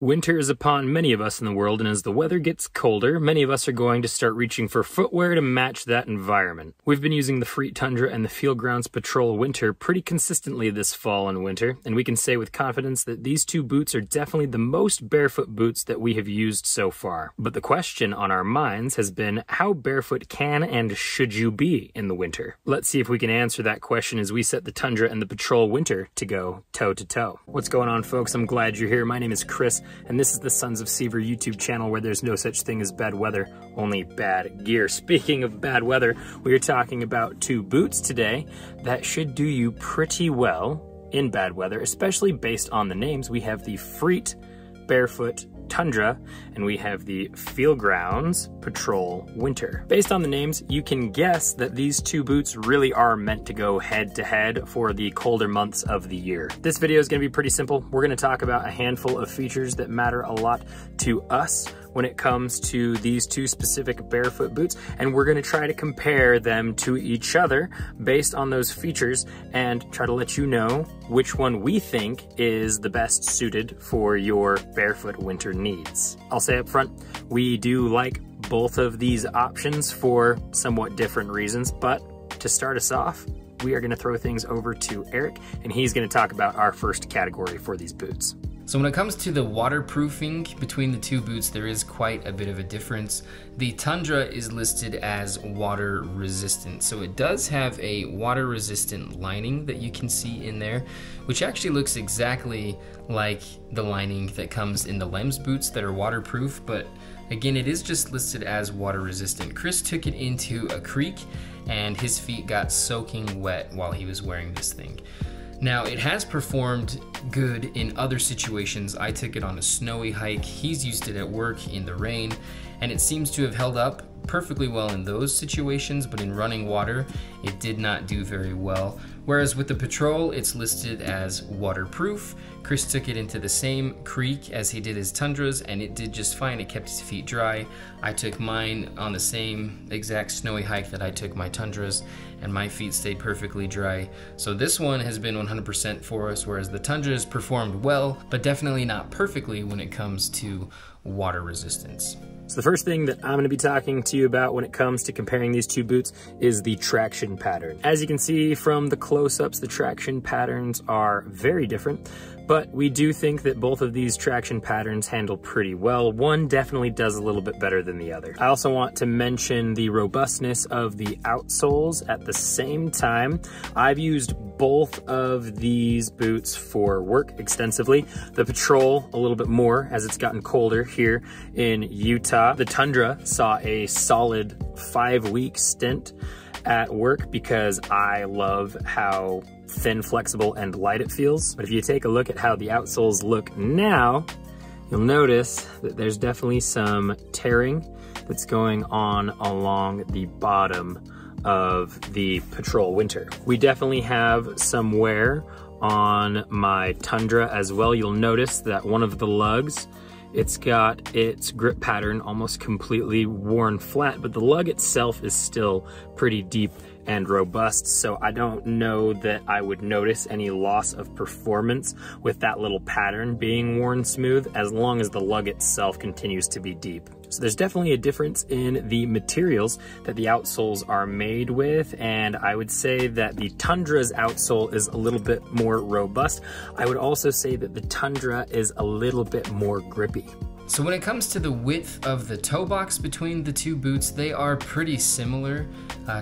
Winter is upon many of us in the world, and as the weather gets colder, many of us are going to start reaching for footwear to match that environment. We've been using the Freet Tundra and the Feelgrounds Patrol Winter pretty consistently this fall and winter, and we can say with confidence that these two boots are definitely the most barefoot boots that we have used so far. But the question on our minds has been, how barefoot can and should you be in the winter? Let's see if we can answer that question as we set the Tundra and the Patrol Winter to go toe-to-toe. What's going on, folks? I'm glad you're here. My name is Chris, and this is the Sons of Sever YouTube channel where there's no such thing as bad weather, only bad gear. Speaking of bad weather, we are talking about two boots today that should do you pretty well in bad weather, especially based on the names. We have the Freet Barefoot Tundra, and we have the Feelgrounds Patrol Winter. Based on the names, you can guess that these two boots really are meant to go head to head for the colder months of the year. This video is going to be pretty simple. We're going to talk about a handful of features that matter a lot to us when it comes to these two specific barefoot boots, and we're going to try to compare them to each other based on those features and try to let you know which one we think is the best suited for your barefoot winter needs. I'll say up front, we do like both of these options for somewhat different reasons, but to start us off, we are going to throw things over to Eric, and he's going to talk about our first category for these boots. So when it comes to the waterproofing between the two boots, there is quite a bit of a difference. The Tundra is listed as water resistant. So it does have a water resistant lining that you can see in there, which actually looks exactly like the lining that comes in the Lems boots that are waterproof, but again, it is just listed as water resistant. Chris took it into a creek and his feet got soaking wet while he was wearing this thing. Now, it has performed good in other situations. I took it on a snowy hike. He's used it at work in the rain, and it seems to have held up perfectly well in those situations, but in running water, it did not do very well. Whereas with the Patrol, it's listed as waterproof. Chris took it into the same creek as he did his Tundras, and it did just fine. It kept his feet dry. I took mine on the same exact snowy hike that I took my Tundras, and my feet stayed perfectly dry. So this one has been 100% for us, whereas the Tundras performed well, but definitely not perfectly when it comes to water resistance. So the first thing that I'm going to be talking to you about when it comes to comparing these two boots is the traction pattern. As you can see from the close-ups, the traction patterns are very different, but we do think that both of these traction patterns handle pretty well. One definitely does a little bit better than the other. I also want to mention the robustness of the outsoles at the same time. I've used both of these boots for work extensively. The Patrol a little bit more as it's gotten colder here in Utah. The Tundra saw a solid 5-week stint at work because I love how thin, flexible, and light it feels. But if you take a look at how the outsoles look now, you'll notice that there's definitely some tearing that's going on along the bottom of the Patrol Winter. We definitely have some wear on my Tundra as well. You'll notice that one of the lugs, it's got its grip pattern almost completely worn flat, but the lug itself is still pretty deep and robust, so I don't know that I would notice any loss of performance with that little pattern being worn smooth as long as the lug itself continues to be deep. So there's definitely a difference in the materials that the outsoles are made with, and I would say that the Tundra's outsole is a little bit more robust. I would also say that the Tundra is a little bit more grippy. So when it comes to the width of the toe box between the two boots, they are pretty similar.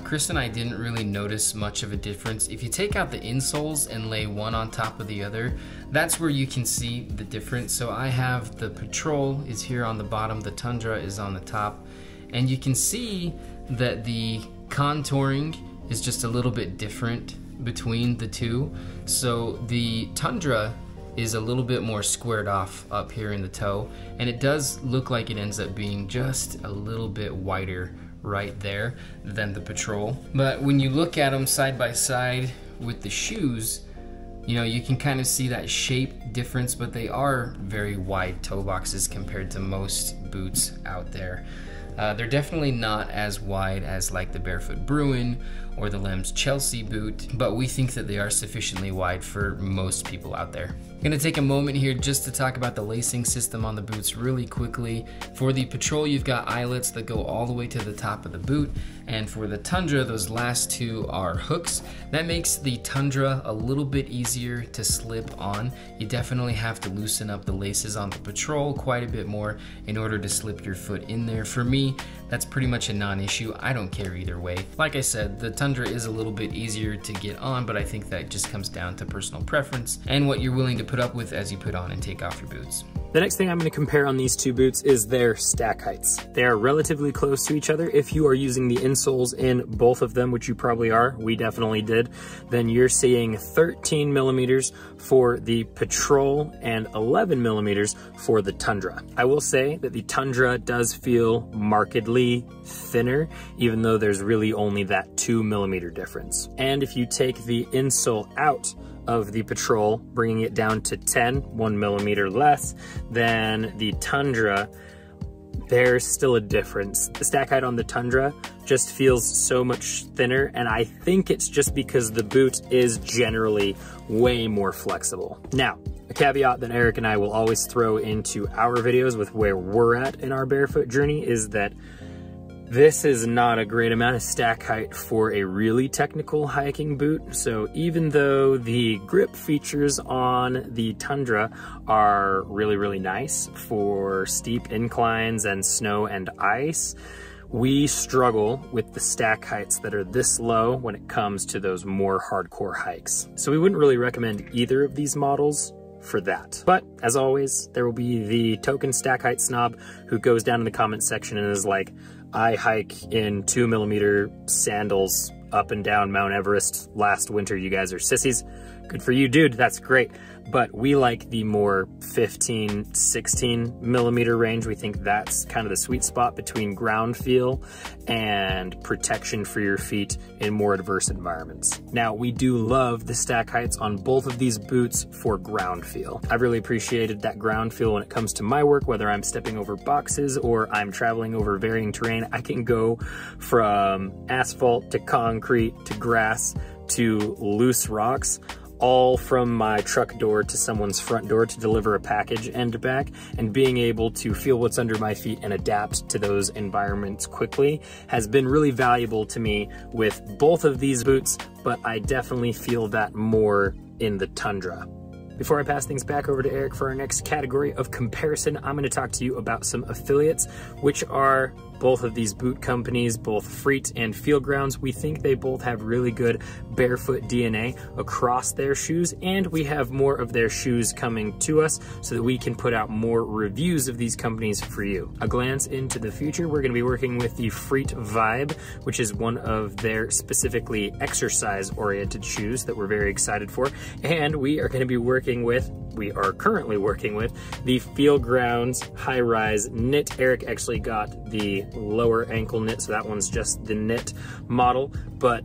Chris and I didn't really notice much of a difference. If you take out the insoles and lay one on top of the other, that's where you can see the difference. So I have the Patrol is here on the bottom, the Tundra is on the top, and you can see that the contouring is just a little bit different between the two. So the Tundra is a little bit more squared off up here in the toe, and it does look like it ends up being just a little bit wider right there than the Patrol. But when you look at them side by side with the shoes, you know, you can kind of see that shape difference, but they are very wide toe boxes compared to most boots out there. They're definitely not as wide as like the Barefoot Bruin or the Lems Chelsea boot, but we think that they are sufficiently wide for most people out there. I'm gonna take a moment here just to talk about the lacing system on the boots really quickly. For the Patrol, you've got eyelets that go all the way to the top of the boot, and for the Tundra, those last two are hooks. That makes the Tundra a little bit easier to slip on. You definitely have to loosen up the laces on the Patrol quite a bit more in order to slip your foot in there. For me, that's pretty much a non-issue. I don't care either way. Like I said, the Tundra is a little bit easier to get on, but I think that just comes down to personal preference and what you're willing to put up with as you put on and take off your boots. The next thing I'm going to compare on these two boots is their stack heights. They are relatively close to each other. If you are using the insoles in both of them, which you probably are, we definitely did, then you're seeing 13 millimeters for the Patrol and 11 millimeters for the Tundra. I will say that the Tundra does feel markedly thinner, even though there's really only that 2 millimeter difference. And if you take the insole out of the Patrol, bringing it down to 10, 1 millimeter less than the Tundra, there's still a difference. The stack height on the Tundra just feels so much thinner, and I think it's just because the boot is generally way more flexible. Now, a caveat that Eric and I will always throw into our videos with where we're at in our barefoot journey is that this is not a great amount of stack height for a really technical hiking boot. So even though the grip features on the Tundra are really, really nice for steep inclines and snow and ice, we struggle with the stack heights that are this low when it comes to those more hardcore hikes. So we wouldn't really recommend either of these models for that. But as always, there will be the token stack height snob who goes down in the comments section and is like, I hike in 2 millimeter sandals up and down Mount Everest last winter. You guys are sissies. Good for you, dude. That's great. But we like the more 15, 16 millimeter range. We think that's kind of the sweet spot between ground feel and protection for your feet in more adverse environments. Now, we do love the stack heights on both of these boots for ground feel. I've really appreciated that ground feel when it comes to my work, whether I'm stepping over boxes or I'm traveling over varying terrain. I can go from asphalt to concrete to grass to loose rocks, all from my truck door to someone's front door to deliver a package and back, and being able to feel what's under my feet and adapt to those environments quickly has been really valuable to me with both of these boots, but I definitely feel that more in the Tundra. Before I pass things back over to Eric for our next category of comparison, I'm going to talk to you about some affiliates, which are both of these boot companies, both Freet and Feelgrounds. We think they both have really good barefoot DNA across their shoes, and we have more of their shoes coming to us so that we can put out more reviews of these companies for you. A glance into the future, we're going to be working with the Freet Vibe, which is one of their specifically exercise-oriented shoes that we're very excited for, and we are currently working with the Feelgrounds high-rise knit. Eric actually got the lower ankle knit, so that one's just the knit model, but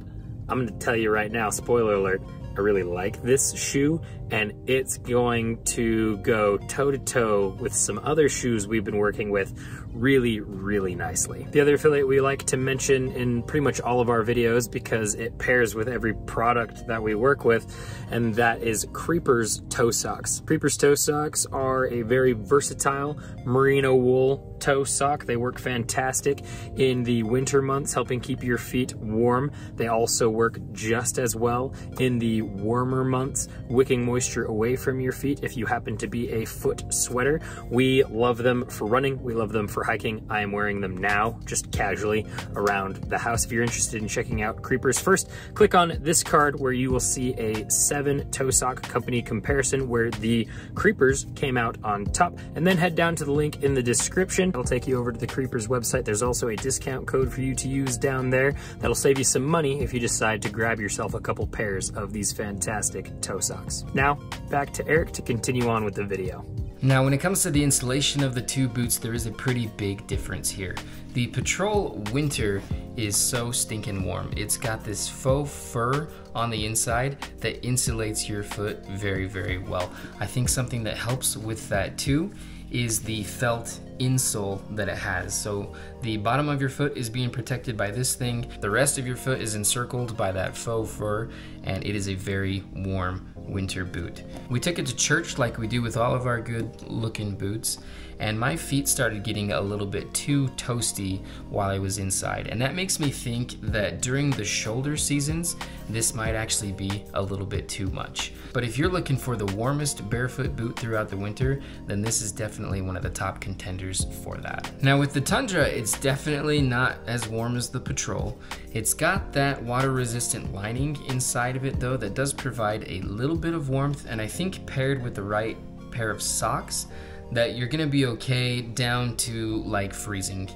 I'm going to tell you right now, spoiler alert, I really like this shoe, and it's going to go toe-to-toe with some other shoes we've been working with really, really nicely. The other affiliate we like to mention in pretty much all of our videos because it pairs with every product that we work with, and that is Creeper's toe socks. Creeper's toe socks are a very versatile merino wool toe sock. They work fantastic in the winter months, helping keep your feet warm. They also work just as well in the warmer months, wicking moisture away from your feet if you happen to be a foot sweater. We love them for running. We love them for hiking. I am wearing them now, just casually around the house. If you're interested in checking out Creepers, first click on this card where you will see a 7 toe sock company comparison where the Creepers came out on top, and then head down to the link in the description. It'll take you over to the Creepers website. There's also a discount code for you to use down there that'll save you some money if you decide to grab yourself a couple pairs of these fantastic toe socks. Now, back to Eric to continue on with the video. Now, when it comes to the installation of the two boots, there is a pretty big difference here. The Patrol Winter is so stinking warm. It's got this faux fur on the inside that insulates your foot very, very well. I think something that helps with that too is the felt insole that it has. So the bottom of your foot is being protected by this thing. The rest of your foot is encircled by that faux fur, and it is a very warm winter boot. We took it to church like we do with all of our good looking boots, and my feet started getting a little bit too toasty while I was inside. And that makes me think that during the shoulder seasons, this might actually be a little bit too much. But if you're looking for the warmest barefoot boot throughout the winter, then this is definitely one of the top contenders for that. Now with the Tundra, it's definitely not as warm as the Patrol. It's got that water resistant lining inside of it though that does provide a little bit of warmth, and I think paired with the right pair of socks that you're gonna be okay down to like freezing,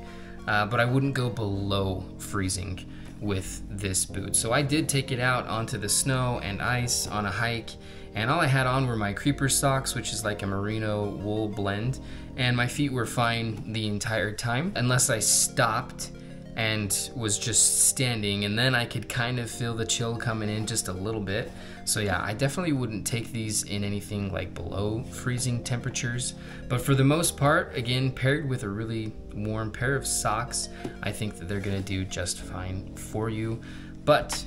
but I wouldn't go below freezing with this boot. So I did take it out onto the snow and ice on a hike, and all I had on were my creeper socks, which is like a merino wool blend, and my feet were fine the entire time unless I stopped and was just standing, and then I could kind of feel the chill coming in just a little bit. So yeah, I definitely wouldn't take these in anything like below freezing temperatures, but for the most part, again, paired with a really warm pair of socks, I think that they're gonna do just fine for you. But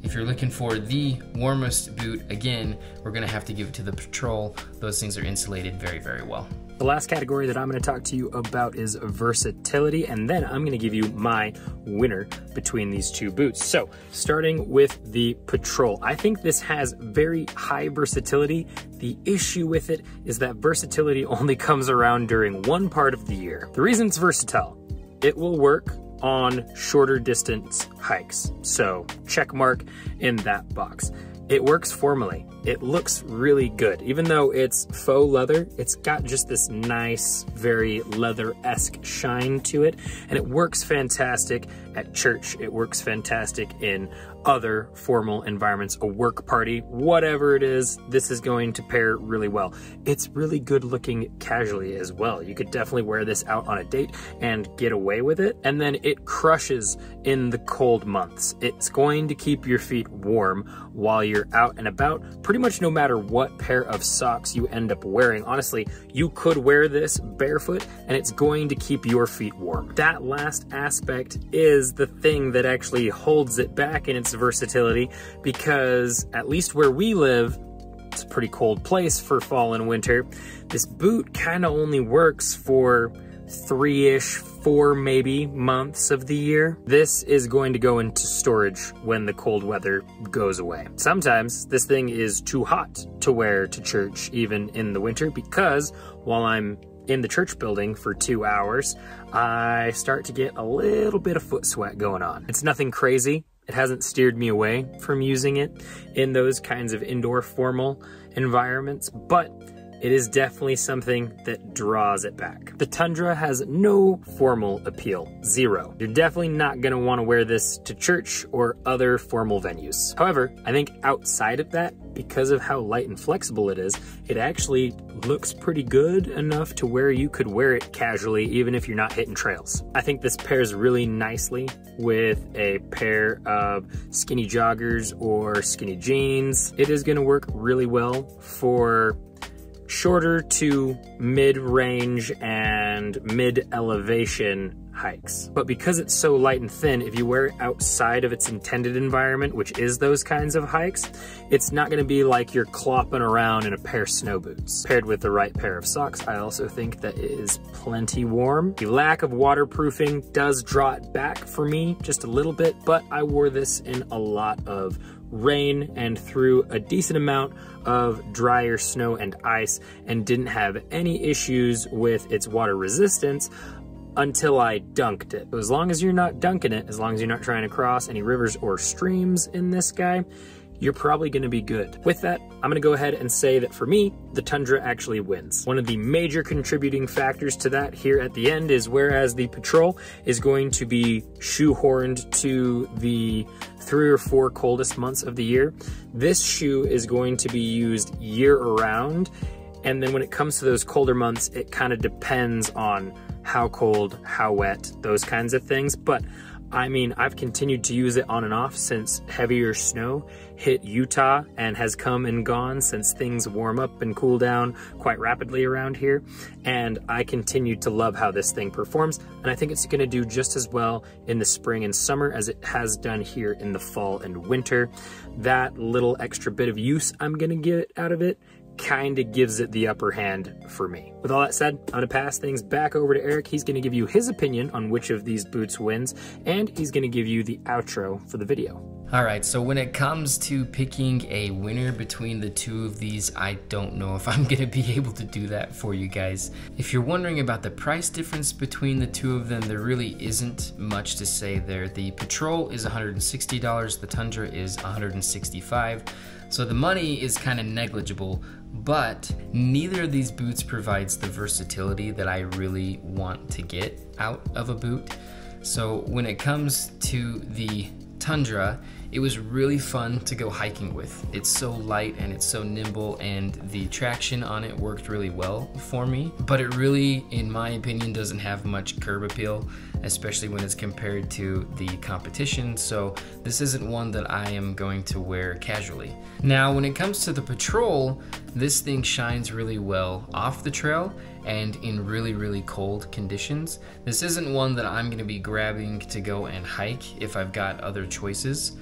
if you're looking for the warmest boot, again, we're gonna have to give it to the Patrol. Those things are insulated very, very well. The last category that I'm going to talk to you about is versatility, and then I'm going to give you my winner between these two boots. So, starting with the Patrol, I think this has very high versatility. The issue with it is that versatility only comes around during one part of the year. The reason it's versatile, it will work on shorter distance hikes. So, check mark in that box. It works formally. It looks really good. Even though it's faux leather, it's got just this nice, very leather-esque shine to it, and it works fantastic at church. It works fantastic in other formal environments, a work party, whatever it is, this is going to pair really well. It's really good looking casually as well. You could definitely wear this out on a date and get away with it. And then it crushes in the cold months. It's going to keep your feet warm while you're out and about, pretty much no matter what pair of socks you end up wearing. Honestly, you could wear this barefoot and it's going to keep your feet warm. That last aspect is the thing that actually holds it back in its versatility, because at least where we live, it's a pretty cold place for fall and winter. This boot kind of only works for 3-ish, 4 maybe months of the year. This is going to go into storage when the cold weather goes away. Sometimes this thing is too hot to wear to church even in the winter, because while I'm in the church building for 2 hours, I start to get a little bit of foot sweat going on. It's nothing crazy. It hasn't steered me away from using it in those kinds of indoor formal environments, but it is definitely something that draws it back. The Tundra has no formal appeal, zero. You're definitely not gonna wanna wear this to church or other formal venues. However, I think outside of that, because of how light and flexible it is, it actually looks pretty good enough to where you could wear it casually even if you're not hitting trails. I think this pairs really nicely with a pair of skinny joggers or skinny jeans. It is gonna work really well for shorter to mid-range and mid-elevation hikes. But because it's so light and thin, if you wear it outside of its intended environment, which is those kinds of hikes, it's not gonna be like you're clopping around in a pair of snow boots. Paired with the right pair of socks, I also think that it is plenty warm. The lack of waterproofing does draw it back for me just a little bit, but I wore this in a lot of rain and through a decent amount of drier snow and ice, and didn't have any issues with its water resistance until I dunked it. But as long as you're not dunking it, as long as you're not trying to cross any rivers or streams in this guy, you're probably gonna be good. With that, I'm gonna go ahead and say that for me, the Tundra actually wins. One of the major contributing factors to that here at the end is whereas the Patrol is going to be shoehorned to the 3 or 4 coldest months of the year, this shoe is going to be used year around. And then when it comes to those colder months, it kind of depends on how cold, how wet, those kinds of things. But I mean, I've continued to use it on and off since heavier snow hit Utah and has come and gone since things warm up and cool down quite rapidly around here. And I continue to love how this thing performs, and I think it's gonna do just as well in the spring and summer as it has done here in the fall and winter. That little extra bit of use I'm gonna get out of it kind of gives it the upper hand for me. With all that said, I'm gonna pass things back over to Eric. He's gonna give you his opinion on which of these boots wins, and he's gonna give you the outro for the video. All right, so when it comes to picking a winner between the two of these, I don't know if I'm gonna be able to do that for you guys. If you're wondering about the price difference between the two of them, there really isn't much to say there. The Patrol is $160, the Tundra is $165. So the money is kind of negligible, but neither of these boots provides the versatility that I really want to get out of a boot. So when it comes to the Tundra, it was really fun to go hiking with. It's so light and it's so nimble, and the traction on it worked really well for me, but it really, in my opinion, doesn't have much curb appeal, especially when it's compared to the competition, so this isn't one that I am going to wear casually. Now, when it comes to the Patrol, this thing shines really well off the trail and in really, really cold conditions. This isn't one that I'm gonna be grabbing to go and hike if I've got other choices.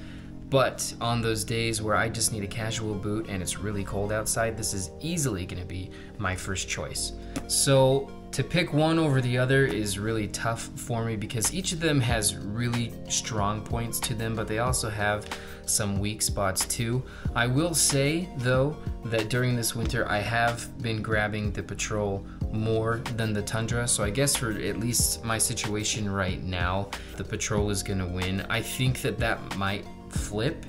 But on those days where I just need a casual boot and it's really cold outside, this is easily gonna be my first choice. So to pick one over the other is really tough for me because each of them has really strong points to them, but they also have some weak spots too. I will say though that during this winter I have been grabbing the Patrol more than the Tundra, so I guess for at least my situation right now, the Patrol is gonna win. I think that might flip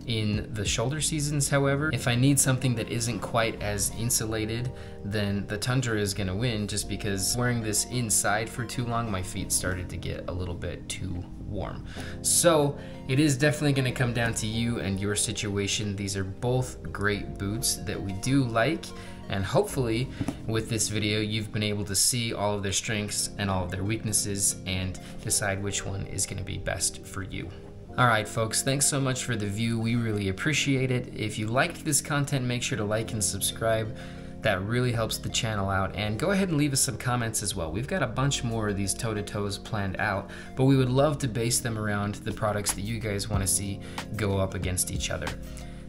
in the shoulder seasons, however. If I need something that isn't quite as insulated, then the Tundra is gonna win, just because wearing this inside for too long, my feet started to get a little bit too warm. So it is definitely gonna come down to you and your situation. These are both great boots that we do like, and hopefully with this video you've been able to see all of their strengths and all of their weaknesses and decide which one is gonna be best for you. Alright folks, thanks so much for the view. We really appreciate it. If you liked this content, make sure to like and subscribe. That really helps the channel out, and go ahead and leave us some comments as well. We've got a bunch more of these toe-to-toes planned out, but we would love to base them around the products that you guys want to see go up against each other.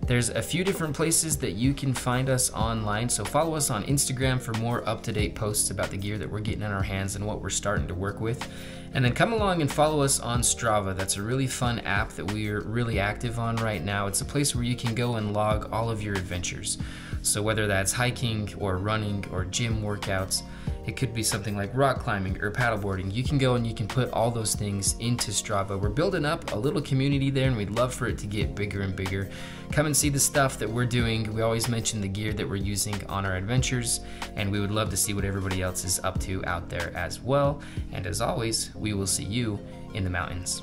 There's a few different places that you can find us online, so follow us on Instagram for more up-to-date posts about the gear that we're getting in our hands and what we're starting to work with. And then come along and follow us on Strava. That's a really fun app that we're really active on right now. It's a place where you can go and log all of your adventures. So whether that's hiking or running or gym workouts, it could be something like rock climbing or paddleboarding. You can go and you can put all those things into Strava. We're building up a little community there, and we'd love for it to get bigger and bigger. Come and see the stuff that we're doing. We always mention the gear that we're using on our adventures, and we would love to see what everybody else is up to out there as well. And as always, we will see you in the mountains.